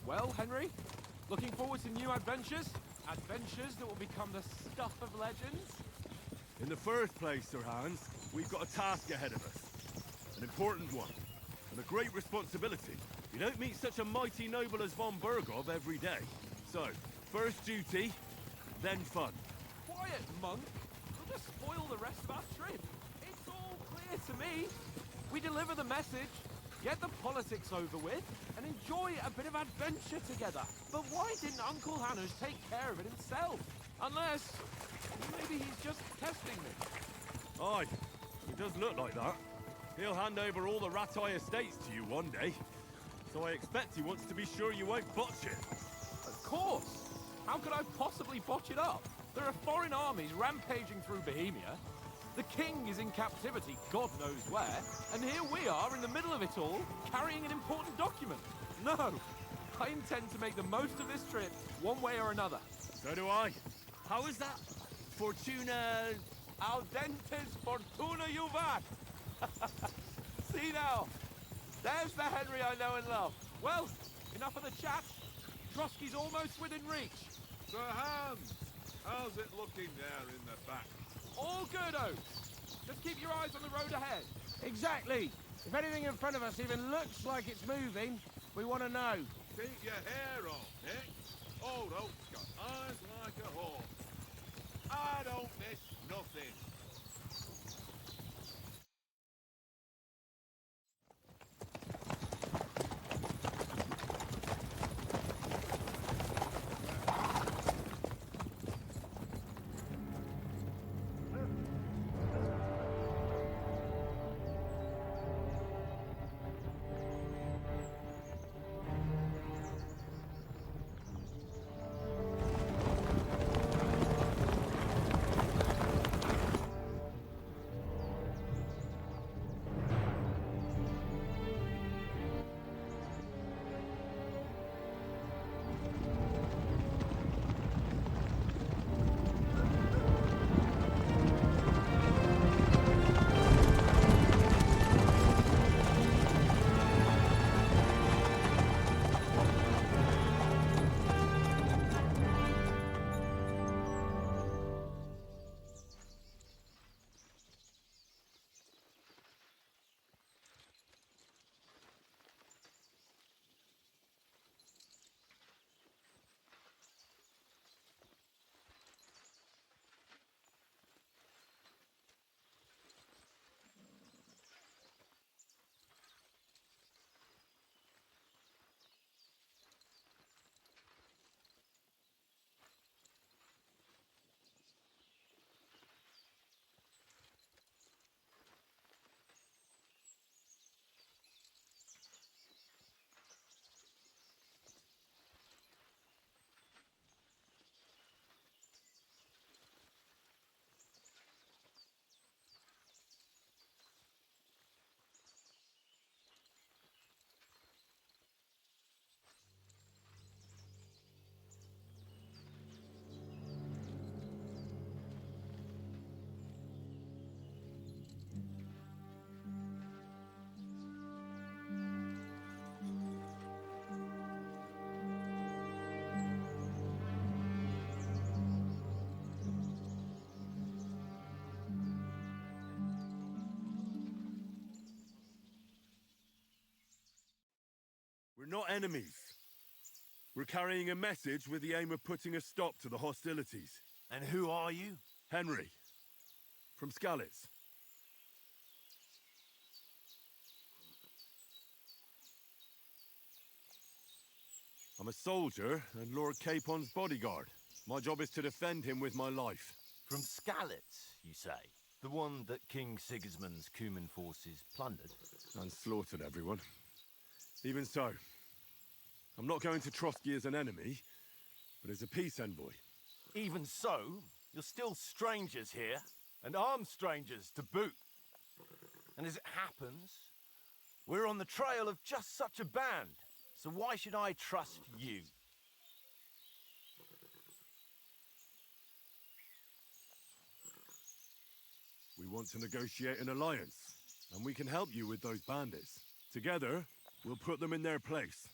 Well, Henry, looking forward to new adventures? Adventures that will become the stuff of legends? In the first place, Sir Hans, we've got a task ahead of us. An important one. And a great responsibility. You don't meet such a mighty noble as von Bergov every day. So, first duty, then fun. Quiet, monk! You'll just spoil the rest of our trip. It's all clear to me. We deliver the message, get the politics over with, and enjoy a bit of adventure together. But why didn't Uncle Hanners take care of it himself? Unless, maybe he's just testing me. Aye, it does look like that. He'll hand over all the Rattay estates to you one day. So I expect he wants to be sure you won't botch it. Of course! How could I possibly botch it up? There are foreign armies rampaging through Bohemia. The king is in captivity, God knows where, and here we are in the middle of it all, carrying an important document. No, I intend to make the most of this trip, one way or another. So do I. How is that? Fortuna... Audentes fortuna juvat! See now, there's the Henry I know and love. Well, enough of the chat. Trotsky's almost within reach. Sir Hans, how's it looking there in the back? All good, Oaks. Just keep your eyes on the road ahead. Exactly. If anything in front of us even looks like it's moving, we want to know. Keep your hair on, Nick. Old Oak's got eyes like a hawk. I don't miss nothing. We're not enemies. We're carrying a message with the aim of putting a stop to the hostilities. And who are you? Henry, from Skalitz. I'm a soldier and Lord Capon's bodyguard. My job is to defend him with my life. From Skalitz, you say? The one that King Sigismund's Cuman forces plundered? And slaughtered everyone. Even so, I'm not going to Trotsky as an enemy, but as a peace envoy. Even so, you're still strangers here, and armed strangers to boot. And as it happens, we're on the trail of just such a band, so why should I trust you? We want to negotiate an alliance, and we can help you with those bandits. Together, we'll put them in their place,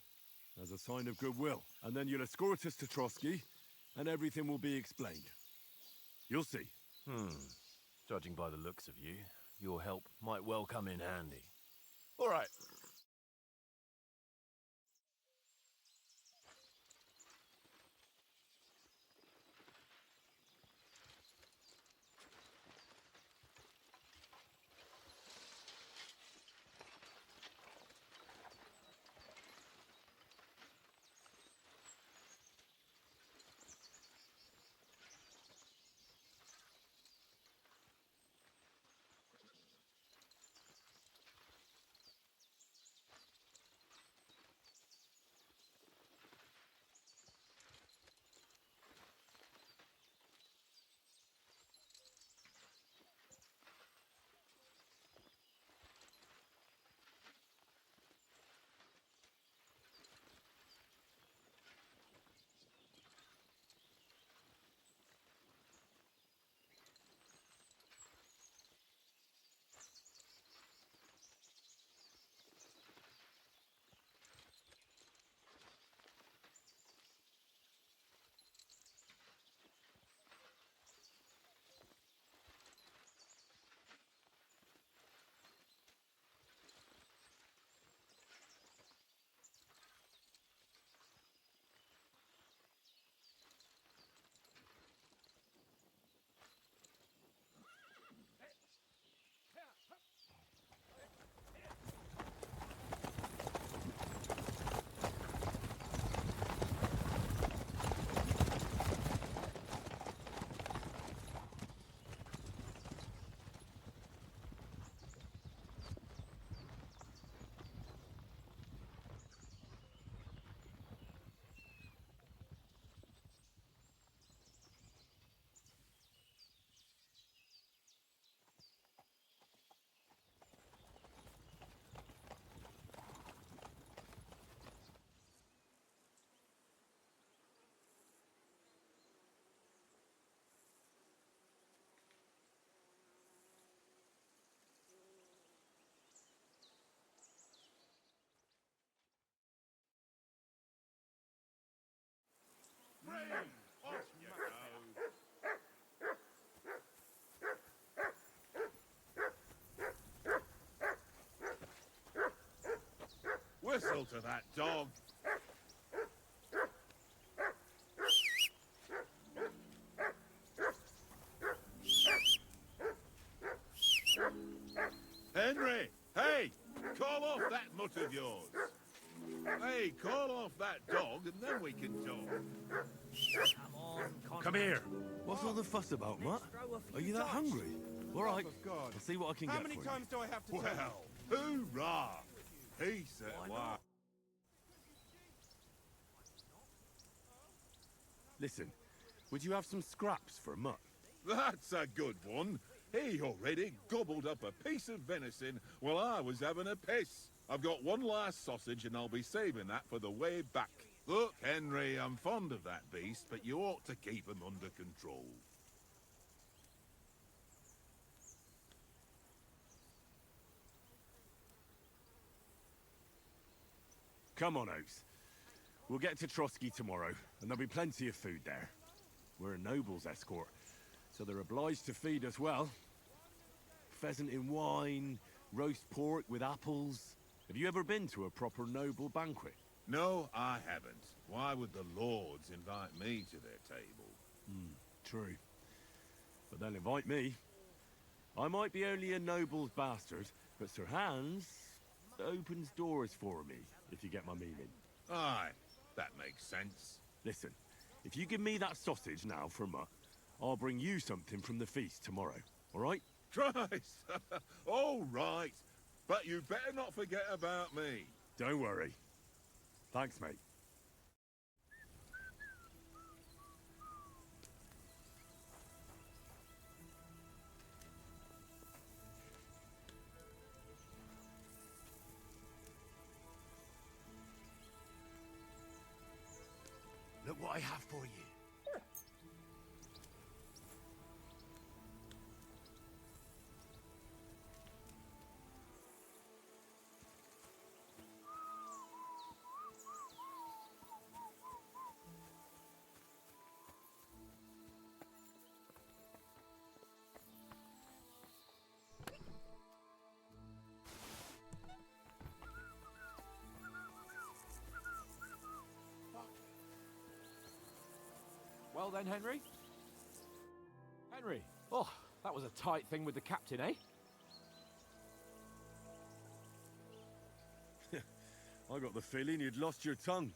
as a sign of goodwill. And then you'll escort us to Trotsky, and everything will be explained. You'll see. Judging by the looks of you, your help might well come in handy. All right. Off you go. Whistle to that dog. Henry, hey, call off that mutt of yours. Hey, call off that dog and then we can talk. Come here. What's all the fuss about, Mutt? Are you that hungry? All right, God. I'll see what I can How get many for times do I have to tell you? Well, hoorah! Peace at one. Listen, would you have some scraps for Mutt? That's a good one. He already gobbled up a piece of venison while I was having a piss. I've got one last sausage and I'll be saving that for the way back. Look, Henry, I'm fond of that beast, but you ought to keep him under control. Come on, Oaks. We'll get to Trotsky tomorrow, and there'll be plenty of food there. We're a noble's escort, so they're obliged to feed us well. Pheasant in wine, roast pork with apples. Have you ever been to a proper noble banquet? No, I haven't. Why would the lords invite me to their table? True. But they'll invite me. I might be only a noble's bastard, but Sir Hans opens doors for me, if you get my meaning. Aye, that makes sense. Listen, if you give me that sausage now for mutt, I'll bring you something from the feast tomorrow, all right? Christ! All right. But you better not forget about me. Don't worry. Thanks, mate. Look what I have for you. Well then, Henry? Henry! Oh, that was a tight thing with the captain, eh? I got the feeling you'd lost your tongue.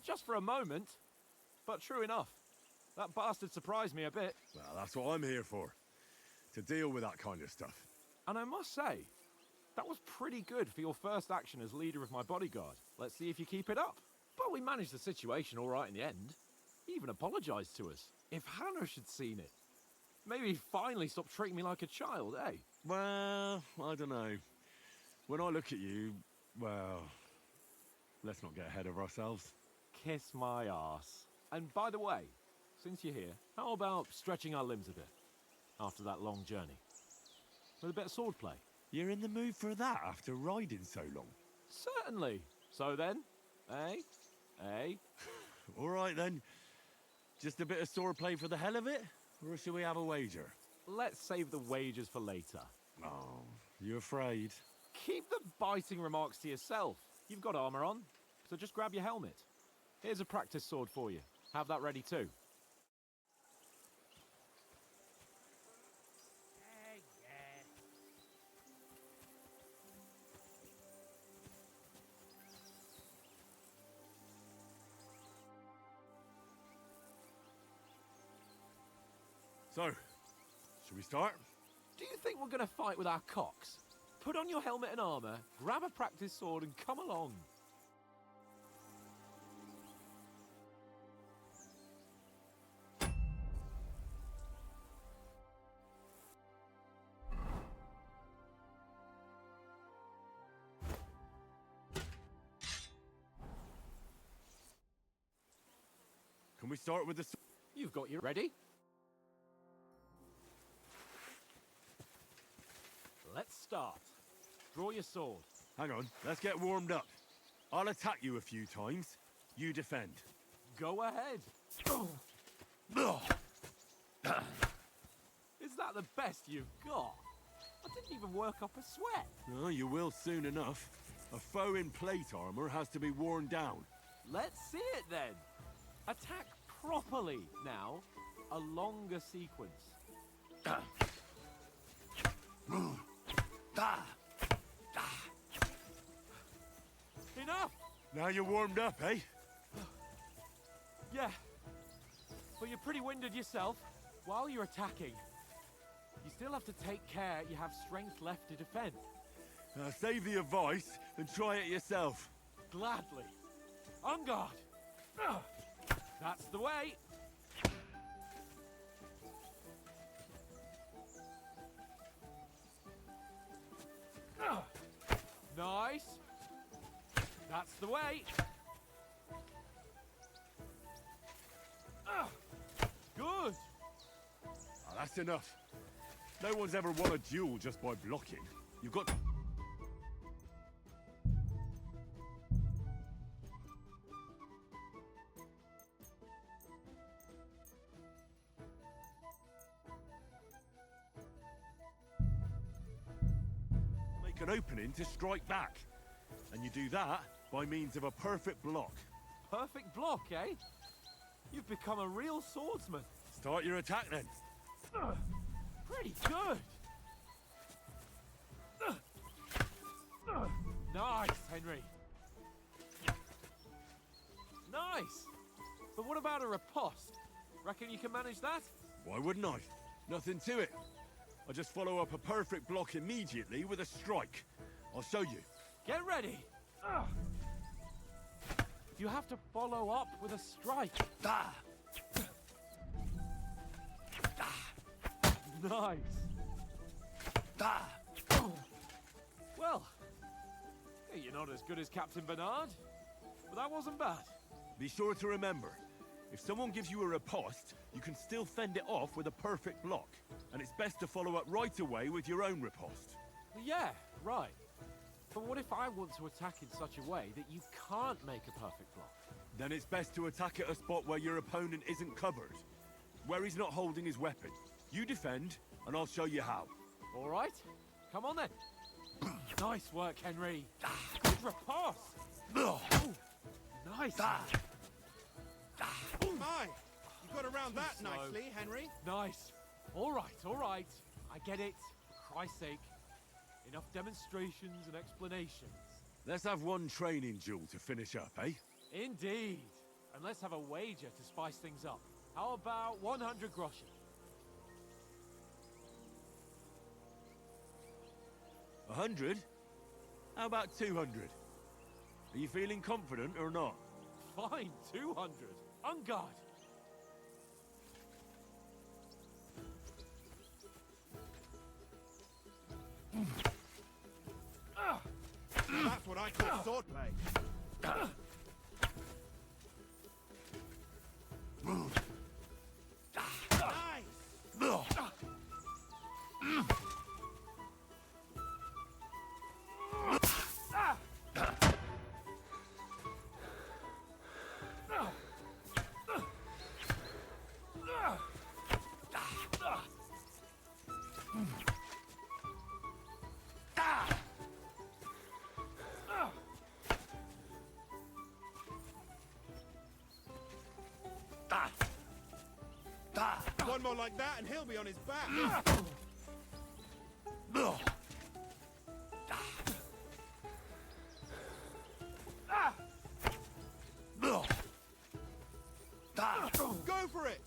Just for a moment. But true enough. That bastard surprised me a bit. Well, that's what I'm here for. To deal with that kind of stuff. And I must say, that was pretty good for your first action as leader of my bodyguard. Let's see if you keep it up. But we managed the situation all right in the end. He even apologized to us. If Hannah had seen it, maybe he'd finally stop treating me like a child, eh? Well, I don't know. When I look at you, well, let's not get ahead of ourselves. Kiss my arse. And by the way, since you're here, how about stretching our limbs a bit after that long journey? With a bit of swordplay? You're in the mood for that after riding so long? Certainly. So then, eh? Eh? All right then. Just a bit of swordplay for the hell of it? Or shall we have a wager? Let's save the wagers for later. Oh, you afraid? Keep the biting remarks to yourself. You've got armor on, so just grab your helmet. Here's a practice sword for you. Have that ready too. So, should we start? Do you think we're going to fight with our cocks? Put on your helmet and armor, grab a practice sword and come along. Can we start with the... You've got your ready? Let's start. Draw your sword. Hang on, let's get warmed up. I'll attack you a few times. You defend. Go ahead. Is that the best you've got? I didn't even work up a sweat. Oh, you will soon enough. A foe in plate armor has to be worn down. Let's see it then. Attack properly now. A longer sequence. Enough! Now you're warmed up, eh? Yeah. But you're pretty winded yourself. While you're attacking, you still have to take care you have strength left to defend. Save the advice and try it yourself. Gladly. On guard. That's the way. Nice. That's the way. Good. That's enough. No one's ever won a duel just by blocking. You've got to... make an opening to strike back. And you do that by means of a perfect block. Perfect block, eh? You've become a real swordsman. Start your attack then. Pretty good. Nice, Henry. Nice. But what about a riposte? Reckon you can manage that? Why wouldn't I? Nothing to it. I just follow up a perfect block immediately with a strike. I'll show you. Get ready. You have to follow up with a strike. Da! Nice. Da! Well, you're not as good as Captain Bernard, but that wasn't bad. Be sure to remember, if someone gives you a riposte, you can still fend it off with a perfect block. And it's best to follow up right away with your own riposte. Yeah, right. But what if I want to attack in such a way that you can't make a perfect block? Then it's best to attack at a spot where your opponent isn't covered, where he's not holding his weapon. You defend, and I'll show you how. All right, come on then. Nice work, Henry. Good riposte. Ooh, nice. My, you got around that Slow. nicely, Henry. Nice. All right, all right. I get it. For Christ's sake. Enough demonstrations and explanations. Let's have one training duel to finish up, eh? Indeed. And let's have a wager to spice things up. How about 100 groschen? 100? How about 200? Are you feeling confident or not? Fine, 200. On guard. That's what I call swordplay. Nice. One more like that and he'll be on his back. Go for it.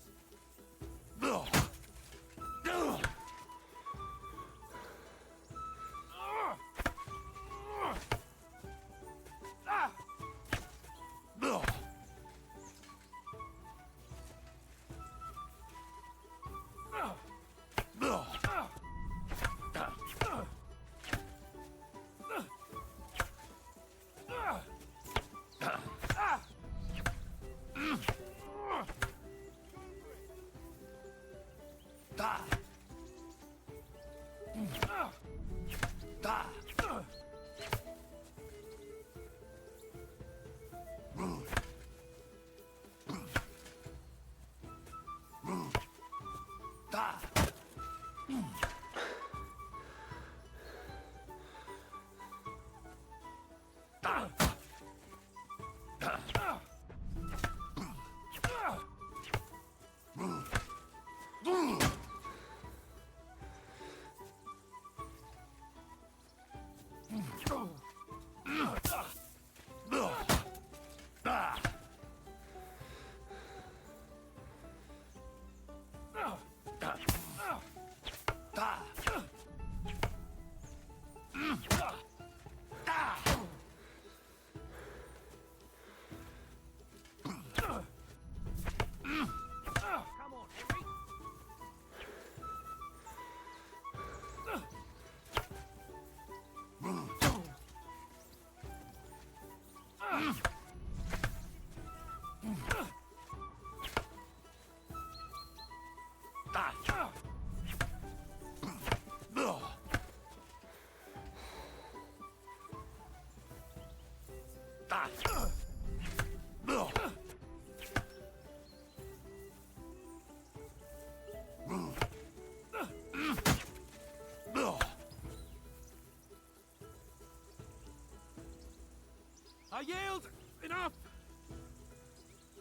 I yield! Enough!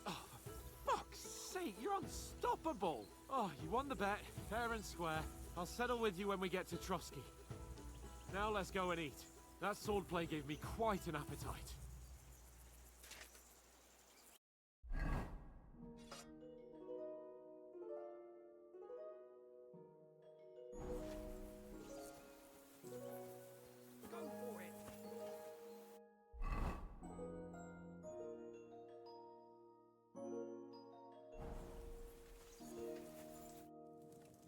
Oh, for fuck's sake, you're unstoppable! Oh, you won the bet, fair and square. I'll settle with you when we get to Trotsky. Now let's go and eat. That swordplay gave me quite an appetite. Go for it.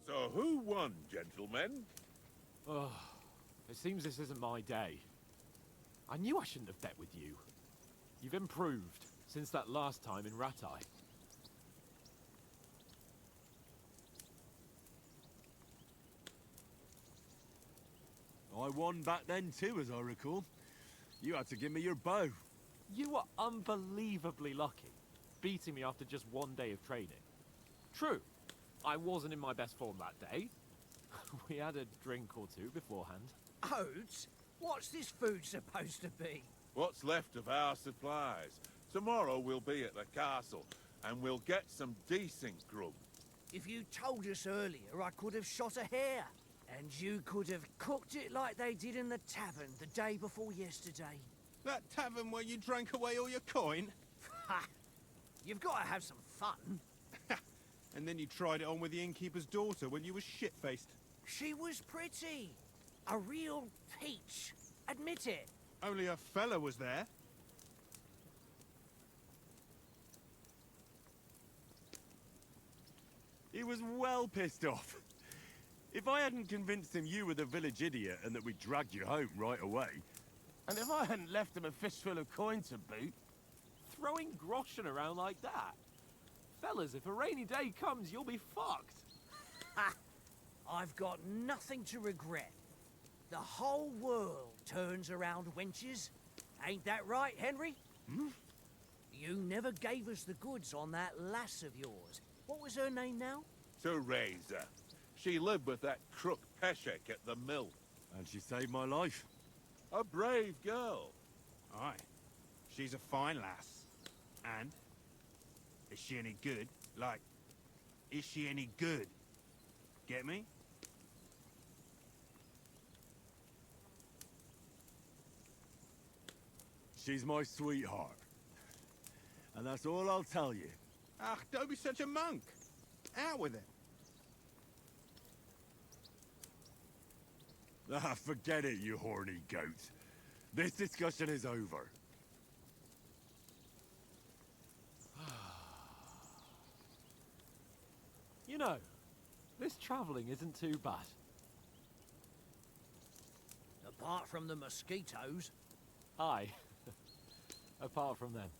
So who won, gentlemen? Oh, it seems this isn't my day. I knew I shouldn't have bet with you. You've improved since that last time in Ratai. I won back then too, as I recall. You had to give me your bow. You were unbelievably lucky, beating me after just one day of training. True, I wasn't in my best form that day. We had a drink or two beforehand. Oats? What's this food supposed to be? What's left of our supplies? Tomorrow we'll be at the castle, and we'll get some decent grub. If you told us earlier, I could have shot a hare. And you could have cooked it like they did in the tavern the day before yesterday. That tavern where you drank away all your coin? Ha! You've got to have some fun. And then you tried it on with the innkeeper's daughter when you were shit-faced. She was pretty. A real peach. Admit it. Only a fella was there. He was well pissed off. If I hadn't convinced him you were the village idiot and that we dragged you home right away... And if I hadn't left him a fistful of coin to boot, Throwing groschen around like that? Fellas, if a rainy day comes, you'll be fucked. Ha! I've got nothing to regret. The whole world turns around wenches. Ain't that right, Henry? Hmm? You never gave us the goods on that lass of yours. What was her name now? Teresa. She lived with that crook Peshek at the mill. And she saved my life. A brave girl. Aye. She's a fine lass. And? Is she any good? Like, is she any good? Get me? She's my sweetheart. And that's all I'll tell you. Ah, don't be such a monk. Out with it. Ah, forget it, you horny goat. This discussion is over. You know, this travelling isn't too bad. Apart from the mosquitoes. Aye. Apart from them.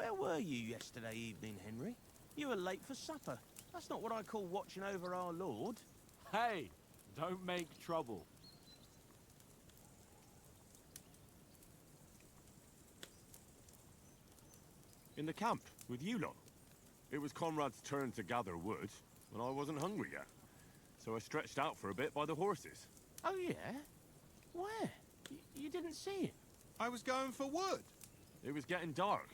where were you yesterday evening, Henry? You were late for supper. That's not what I call watching over our Lord. Hey, don't make trouble. In the camp, with you lot. It was Conrad's turn to gather wood, and I wasn't hungry yet. So I stretched out for a bit by the horses. Oh, yeah? Where? You didn't see it? I was going for wood. It was getting dark.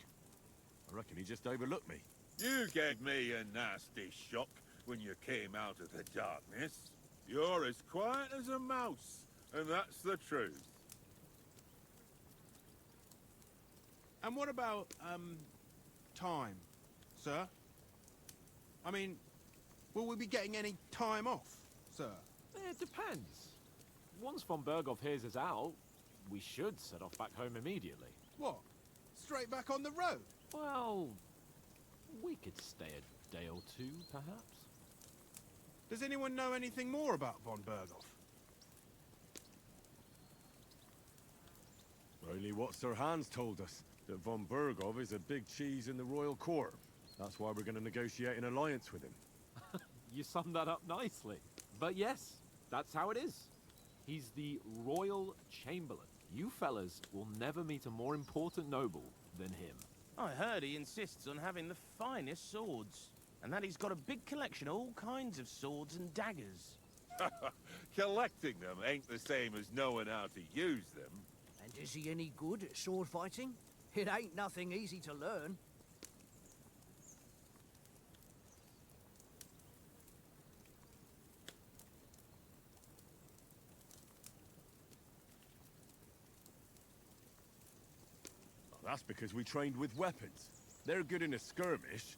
I reckon he just overlooked me. You gave me a nasty shock when you came out of the darkness. You're as quiet as a mouse, and that's the truth. And what about, time, sir? I mean, will we be getting any time off, sir? It depends. Once von Berghoff hears us out, we should set off back home immediately. What? Straight back on the road? Well, we could stay a day or two, perhaps. Does anyone know anything more about von Berghoff? Only what Sir Hans told us, that von Berghoff is a big cheese in the royal court. That's why we're going to negotiate an alliance with him. You summed that up nicely. But yes, that's how it is. He's the Royal Chamberlain. You fellas will never meet a more important noble than him. I heard he insists on having the finest swords, and that he's got a big collection of all kinds of swords and daggers. Collecting them ain't the same as knowing how to use them. And is he any good at sword fighting? It ain't nothing easy to learn. Well, that's because we trained with weapons. They're good in a skirmish,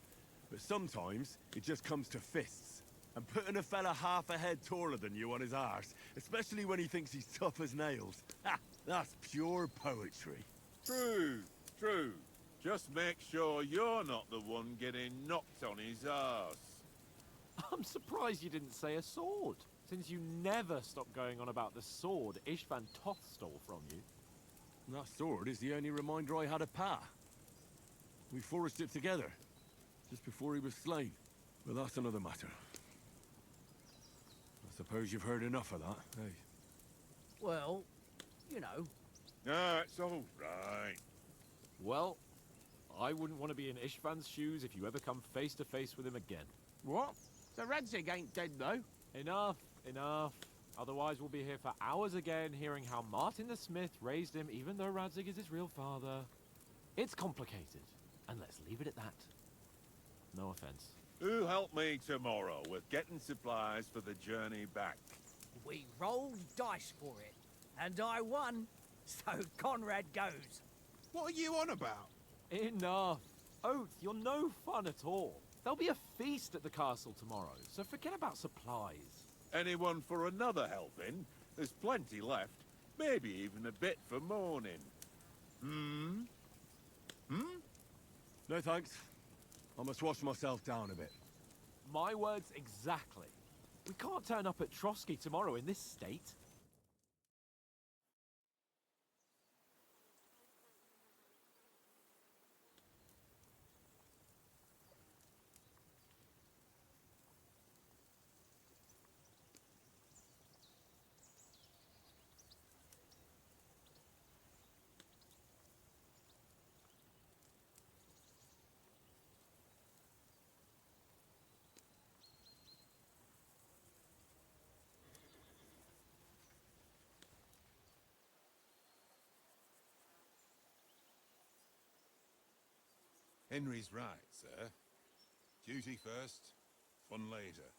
but sometimes it just comes to fists. And putting a fella half a head taller than you on his arse, especially when he thinks he's tough as nails, ha! That's pure poetry. True, true. Just make sure you're not the one getting knocked on his arse. I'm surprised you didn't say a sword, since you never stop going on about the sword Ishvan Toth stole from you. That sword is the only reminder I had of Pa. We forged it together, just before he was slain. But that's another matter. I suppose you've heard enough of that, eh? Well, you know. Ah, it's all right. Well, I wouldn't want to be in Ishvan's shoes if you ever come face to face with him again. What? So Radzig ain't dead, though? Enough, enough. Otherwise we'll be here for hours again hearing how Martin the Smith raised him even though Radzig is his real father. It's complicated, and let's leave it at that. No offense. Who'll help me tomorrow with getting supplies for the journey back? We rolled dice for it, and I won, so Conrad goes. What are you on about? Enough. Oath, you're no fun at all. There'll be a feast at the castle tomorrow, so forget about supplies. Anyone for another helping? There's plenty left. Maybe even a bit for morning. Hmm? No thanks. I must wash myself down a bit. My words exactly. We can't turn up at Trotsky tomorrow in this state. Henry's right, sir. Duty first, fun later.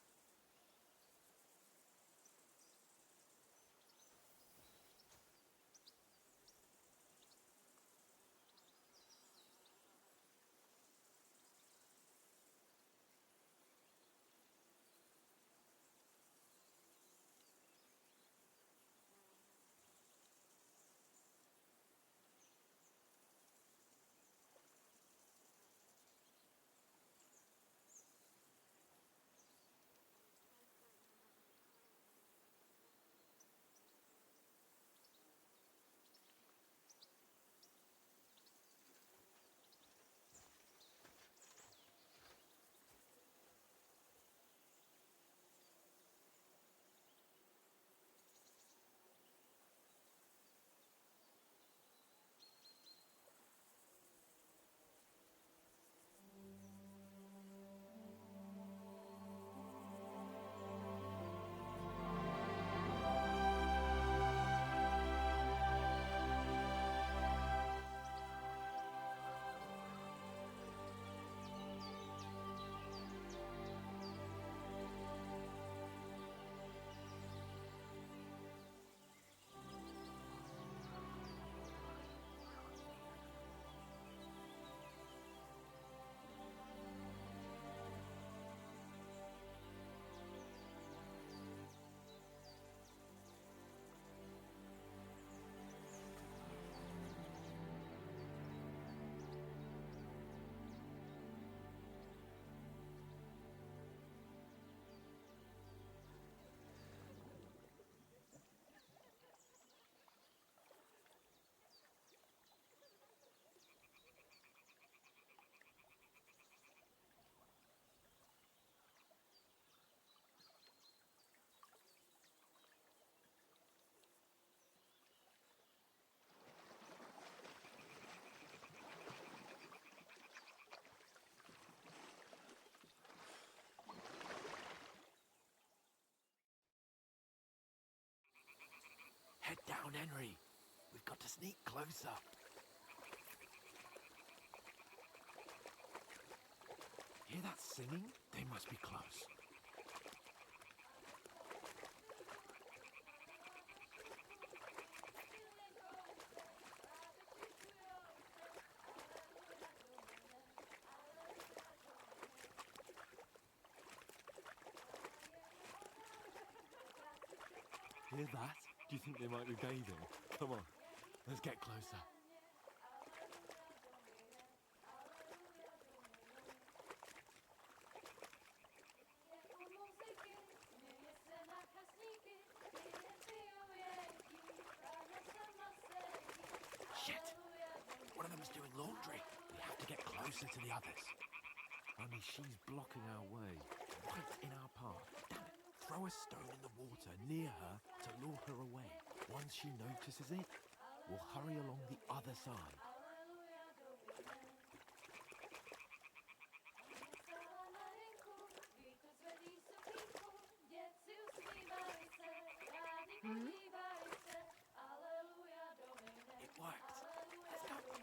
down, Henry. We've got to sneak closer. Hear that singing? They must be close. Hear that? Do you think they might be bathing? Come on, let's get closer. Shit! One of them's doing laundry. We have to get closer to the others. Only she's blocking our way, right in our path. Damn it! Throw a stone in the water near her to lure her away. Once she notices it, we'll hurry along the other side. It worked. Let's go.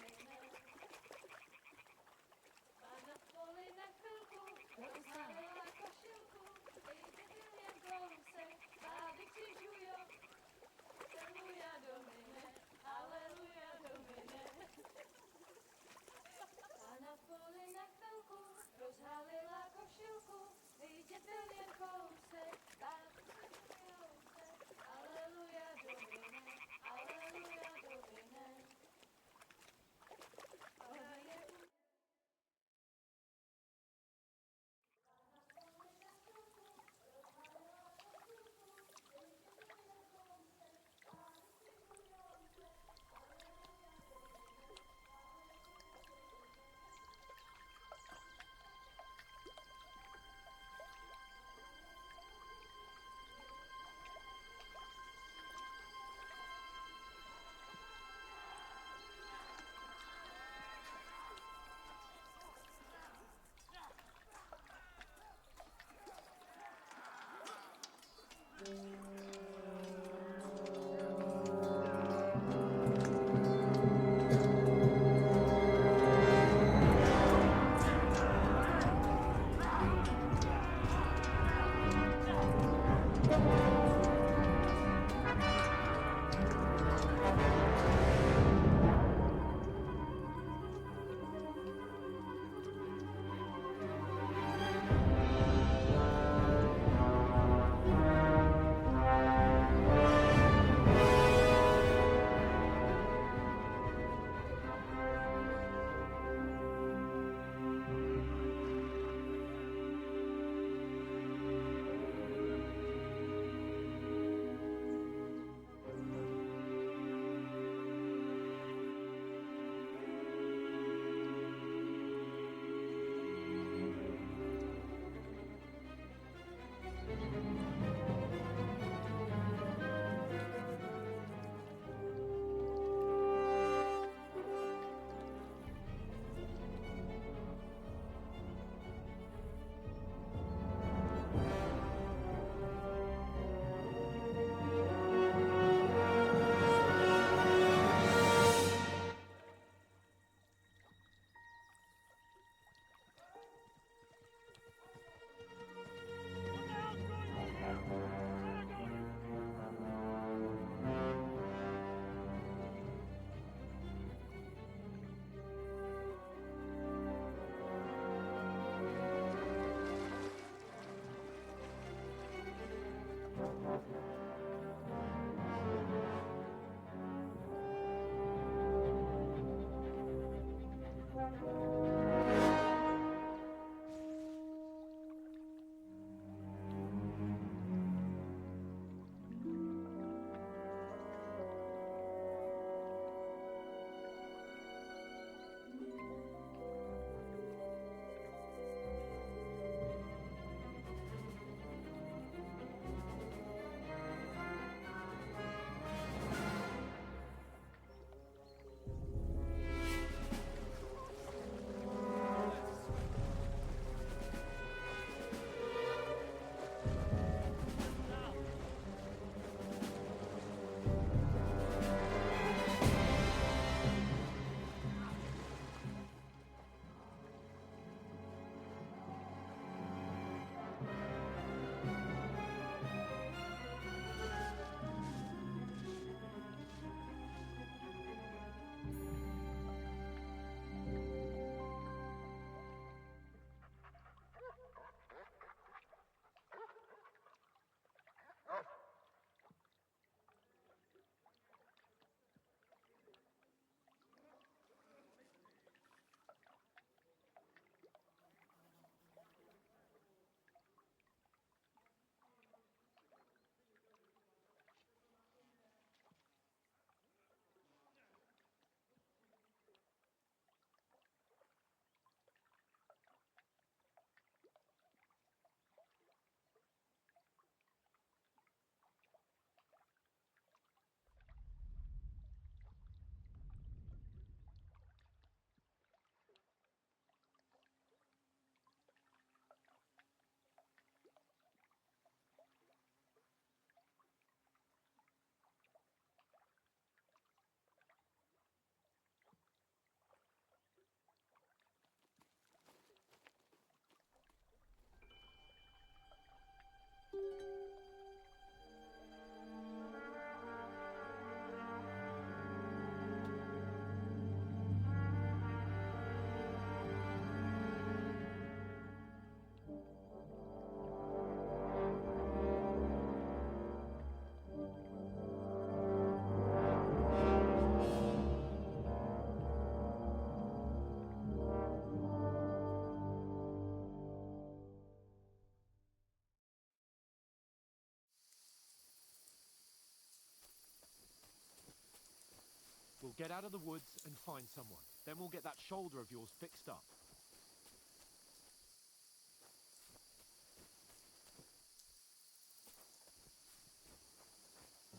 We'll get out of the woods and find someone. Then we'll get that shoulder of yours fixed up.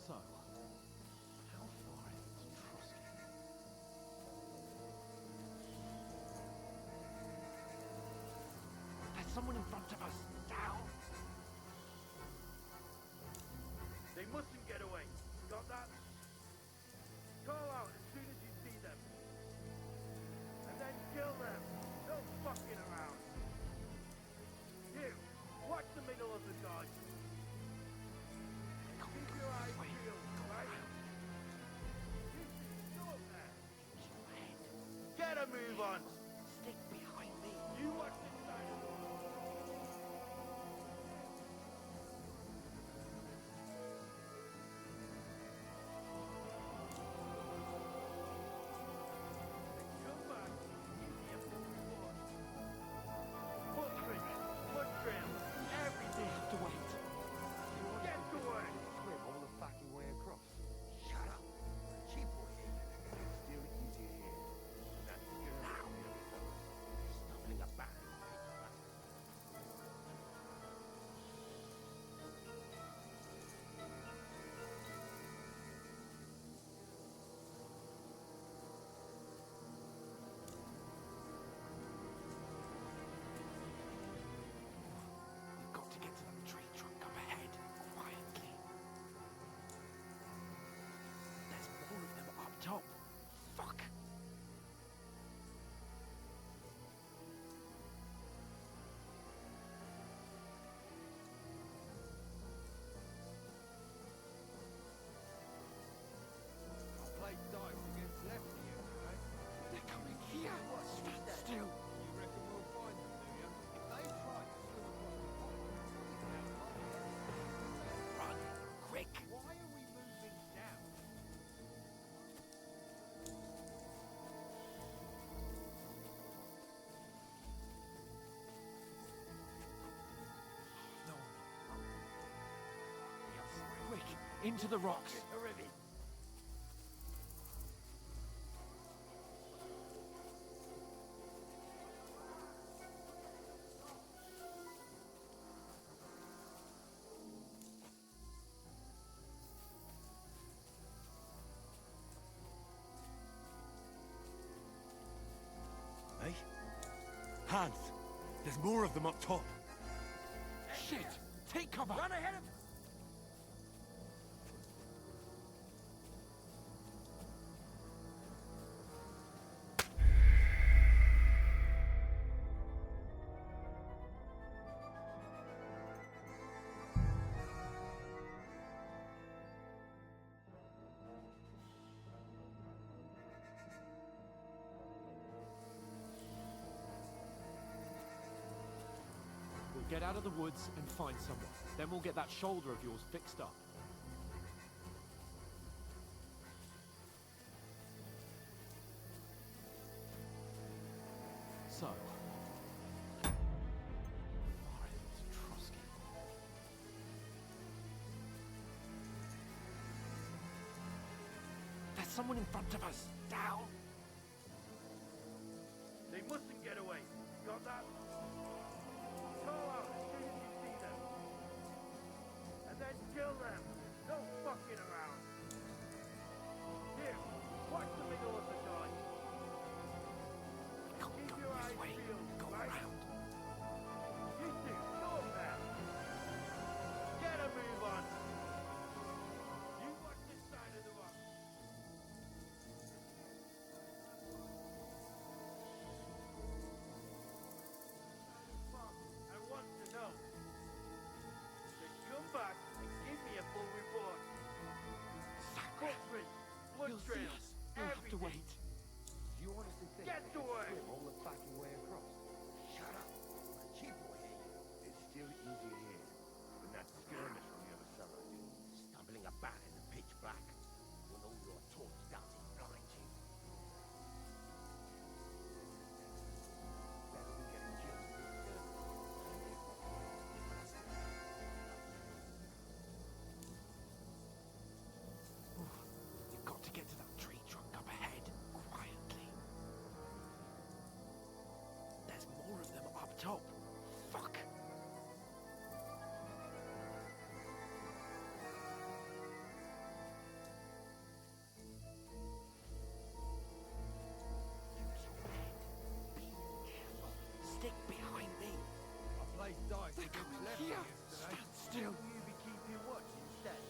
So, how far is it to Trusky? There's someone in front of us! Down! They mustn't get away. Got that? Call out as soon as you see them. And then kill them. No fucking around. You, watch the middle of the dodge. Keep your eyes peeled, right? Go up there. Get a move on. Stick behind me! You watch this side of the wall. Come back. Give me a report. Footprints, foot trails, everything. Have to wait. Get to work. Swim all the fucking way across. Shut up. Cheap boy. Still easier here. That's the girl. Now. Stumbling about. We've got to get to that tree trunk up ahead, quietly. There's more of them up top. Fuck! I'll play dice against lefty here, right? They're coming here! Stand still! You reckon we'll find them, do you? If they try to swim across the pond, Run! Quick! why are we moving down? No. Quick! Into the rocks! Hey? Hans! There's more of them up top. Shit! Take cover! Run ahead of... We'll get out of the woods and find someone. Then we'll get that shoulder of yours fixed up. So... far is it to Trusky? There's someone in front of us! Down! They mustn't get away. Got that? Call out as soon as you see them. And then kill them. No fucking around. Here, watch the middle of the dodge. Keep your eyes peeled, Go right? around. You two, go up there. Get a move on. You watch this side of the rock. They're coming here. Stand still. Will you be keeping watch instead?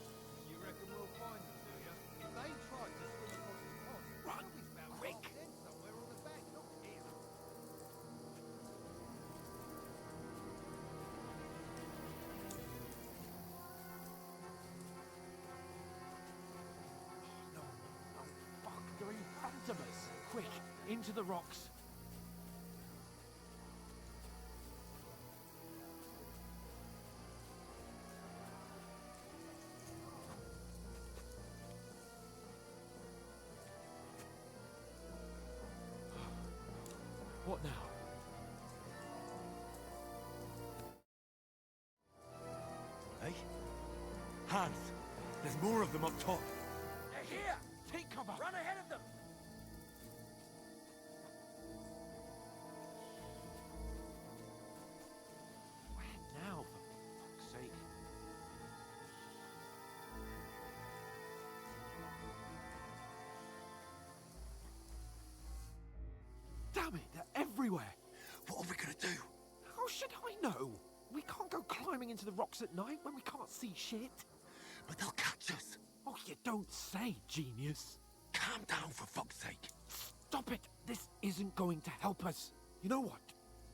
You reckon we'll find them, do you? If they try to swim across the pond, Run, they'll be found quick. dead somewhere on the bank. Look here. No, no, fuck. They're in front of us. Quick, into the rocks. What now? Hey? Hans, there's more of them up top. They're here! Take cover! Run ahead of them! Where now, for fuck's sake? Damn it, they're everywhere! What are we gonna do? How should I know? We can't go climbing into the rocks at night when we can't see shit. But they'll catch us. Oh, you don't say, genius. Calm down, for fuck's sake. Stop it! This isn't going to help us. You know what?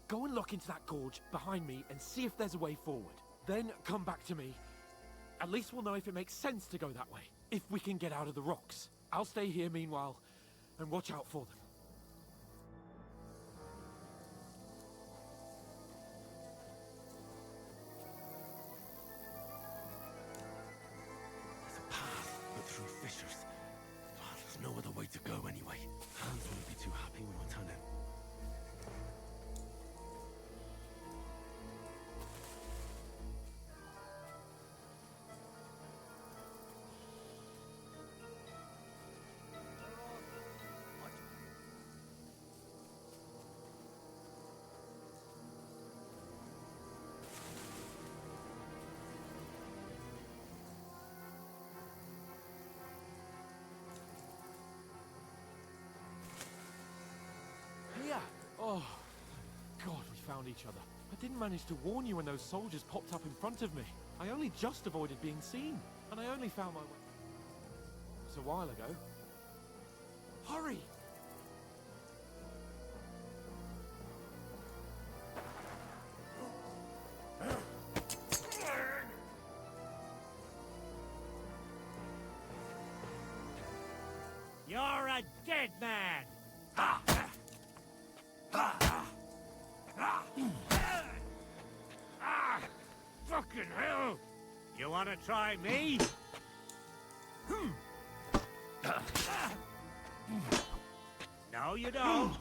Go and look into that gorge behind me and see if there's a way forward. Then come back to me. At least we'll know if it makes sense to go that way. If we can get out of the rocks. I'll stay here meanwhile and watch out for them. There's a path, but through fissures. Ah, there's no other way to go anyway. Hans won't be too happy when I turn in. Here! Oh, God, we found each other. I didn't manage to warn you when those soldiers popped up in front of me. I only just avoided being seen, and I only found my way. It was a while ago. Hurry! You're a dead man! Fucking hell! You wanna try me? No, you don't.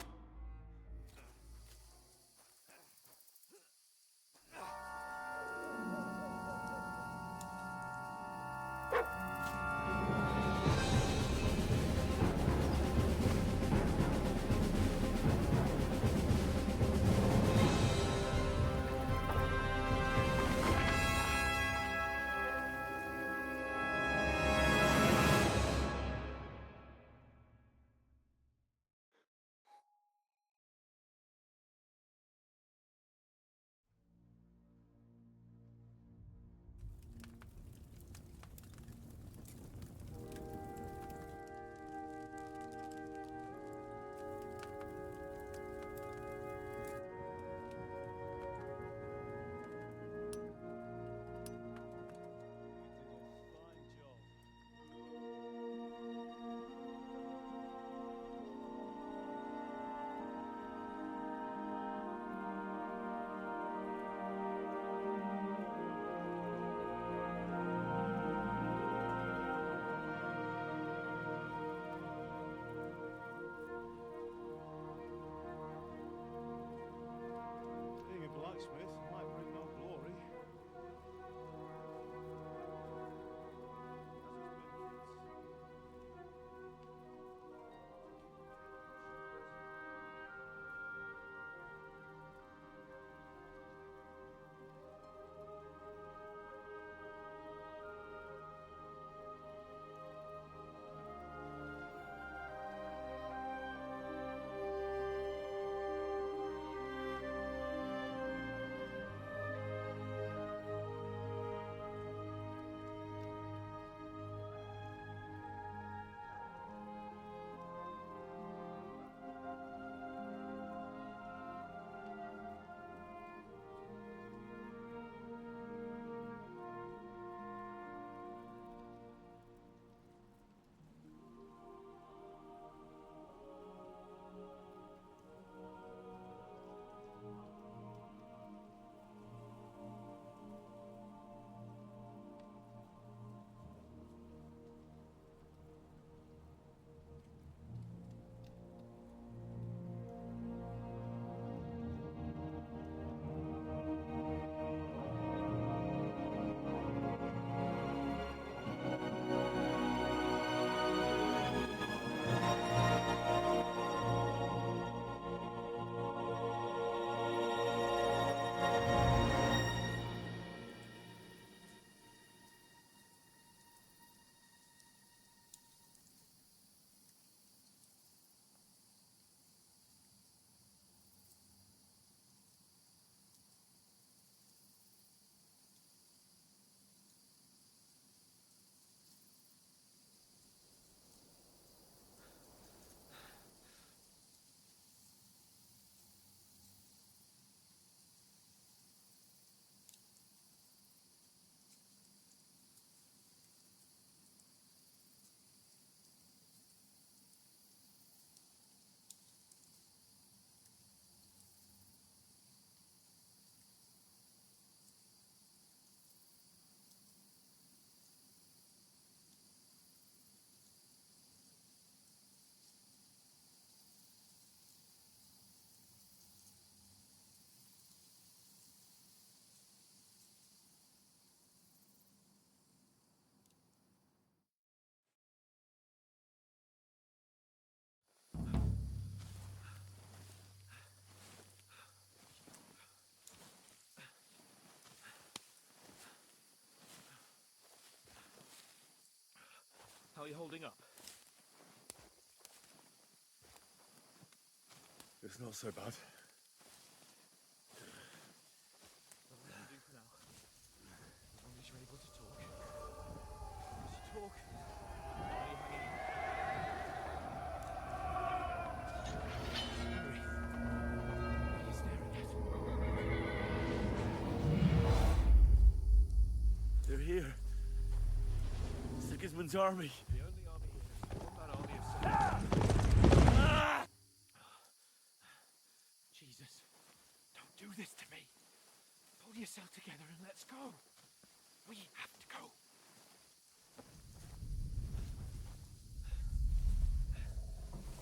you holding up? It's not so bad. That'll do for now. As long as you're able to talk. As you talk, why are you hanging in? Henry, what are you staring at? They're here. Sigismund's army. The only army here is one man army of soldiers. Ah! Jesus, don't do this to me. Pull yourself together and let's go. We have to go.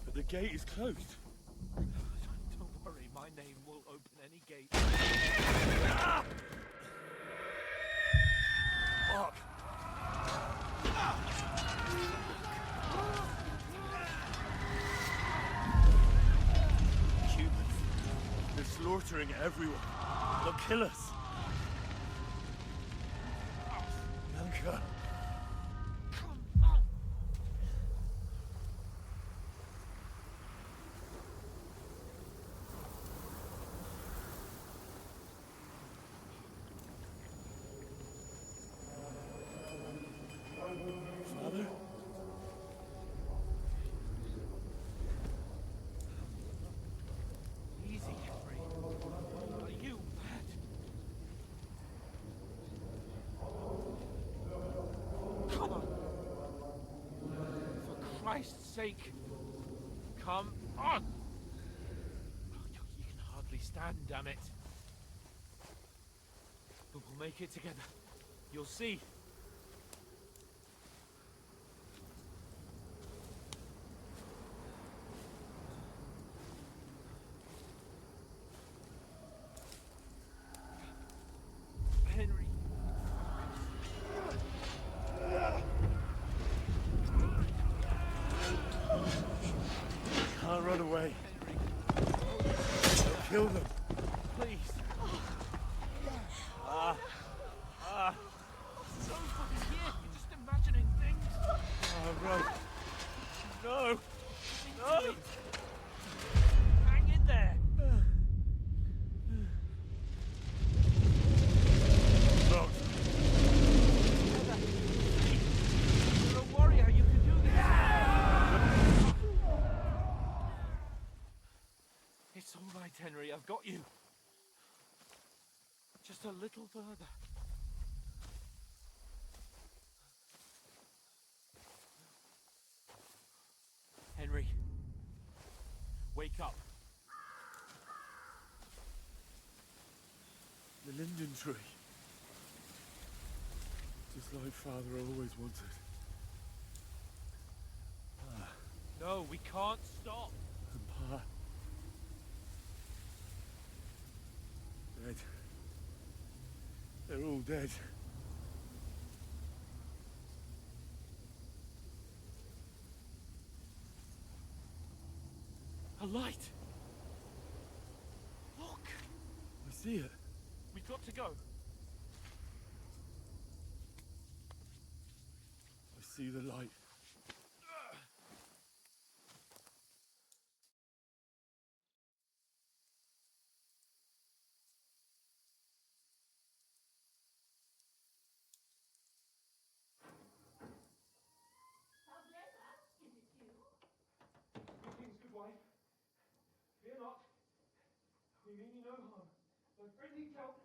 But the gate is closed. Don't worry, my name will open any gate. Fuck. Humans. They're slaughtering everyone. They'll kill us. Bianca. Come on! Father? Easy, Henry. Are you mad? Come on! For Christ's sake, come on! You can hardly stand, damn it. But we'll make it together. You'll see. Henry. Can't run away. Henry. They'll kill them. Please. So fucking here. You're just imagining things. Oh, run. No. No. Hang in there. Look. You're a warrior. You can do this. It's all right, Henry. I've got you. Just a little further. Henry. Wake up. The linden tree. Just like Father always wanted. No, we can't stop. And Pa. Dead. They're all dead. A light. Look. I see it. We've got to go. I see the light. Greetings, good wife. Fear not. We mean you no harm. My friend needs help.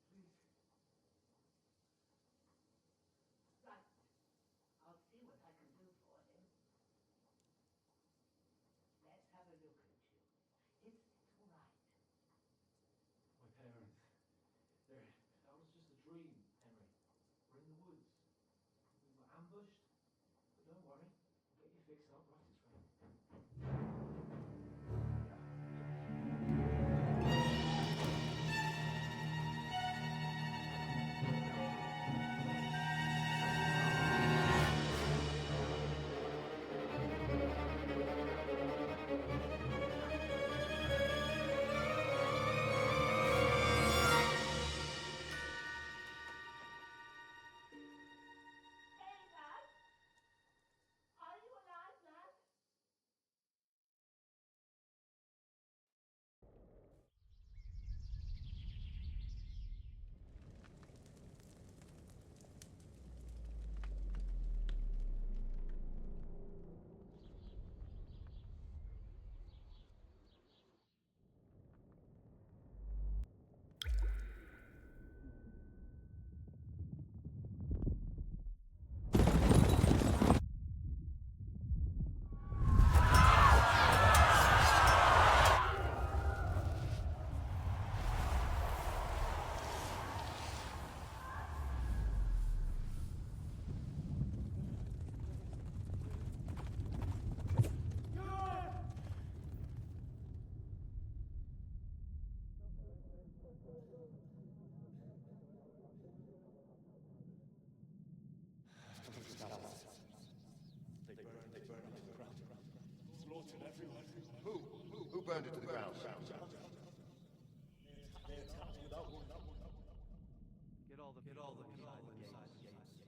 Please. Right. I'll see what I can do for him. Let's have a look at you. It's all right. My parents. That was just a dream, Henry. We're in the woods. We were ambushed. But don't worry. We'll get you fixed up right as rain. Get all the people inside the gates.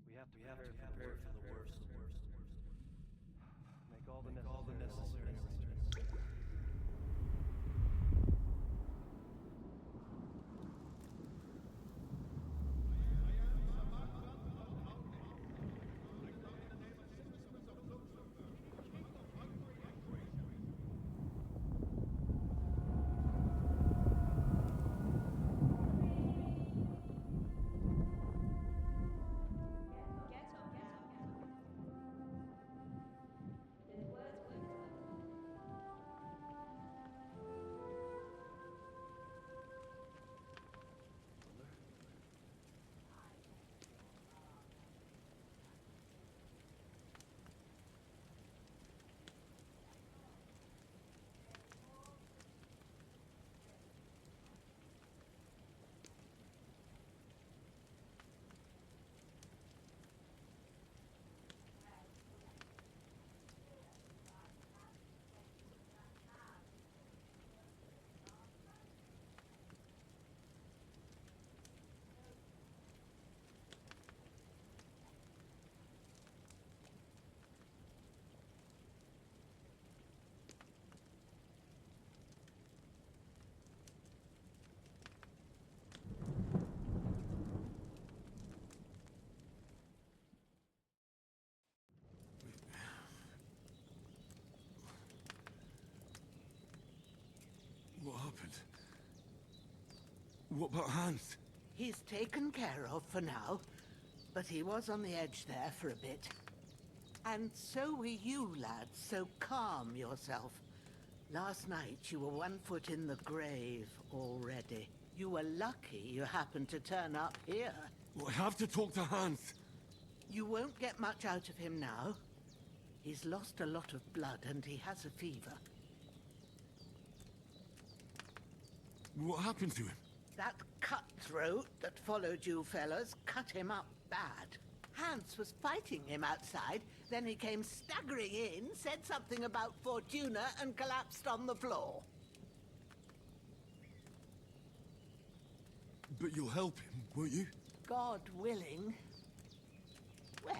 We have to prepare for the worst. Make all the necessary arrangements. What happened? What about Hans? He's taken care of for now, but he was on the edge there for a bit. And so were you, lads, so calm yourself. Last night you were 1 foot in the grave already. You were lucky you happened to turn up here. Well, I have to talk to Hans. You won't get much out of him now. He's lost a lot of blood and he has a fever. What happened to him? That cutthroat that followed you fellas cut him up bad. Hans was fighting him outside, then he came staggering in, said something about Fortuna, and collapsed on the floor. But you'll help him, won't you? God willing. Well,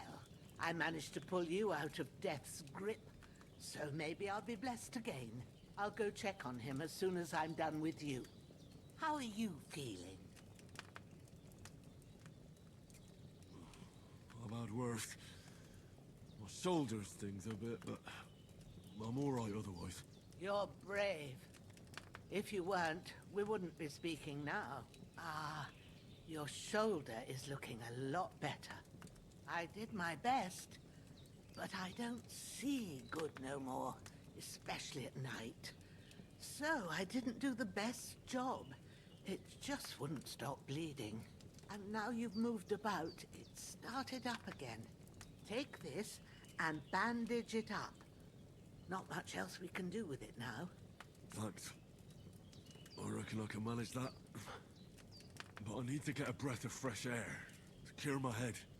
I managed to pull you out of death's grip, so maybe I'll be blessed again. I'll go check on him as soon as I'm done with you. How are you feeling? I've had worse. My shoulder stings a bit, but I'm all right otherwise. You're brave. If you weren't, we wouldn't be speaking now. Ah, your shoulder is looking a lot better. I did my best, but I don't see good no more, especially at night. So I didn't do the best job. It just wouldn't stop bleeding. And now you've moved about, it started up again. Take this and bandage it up. Not much else we can do with it now. Thanks. I reckon I can manage that. But I need to get a breath of fresh air to clear my head.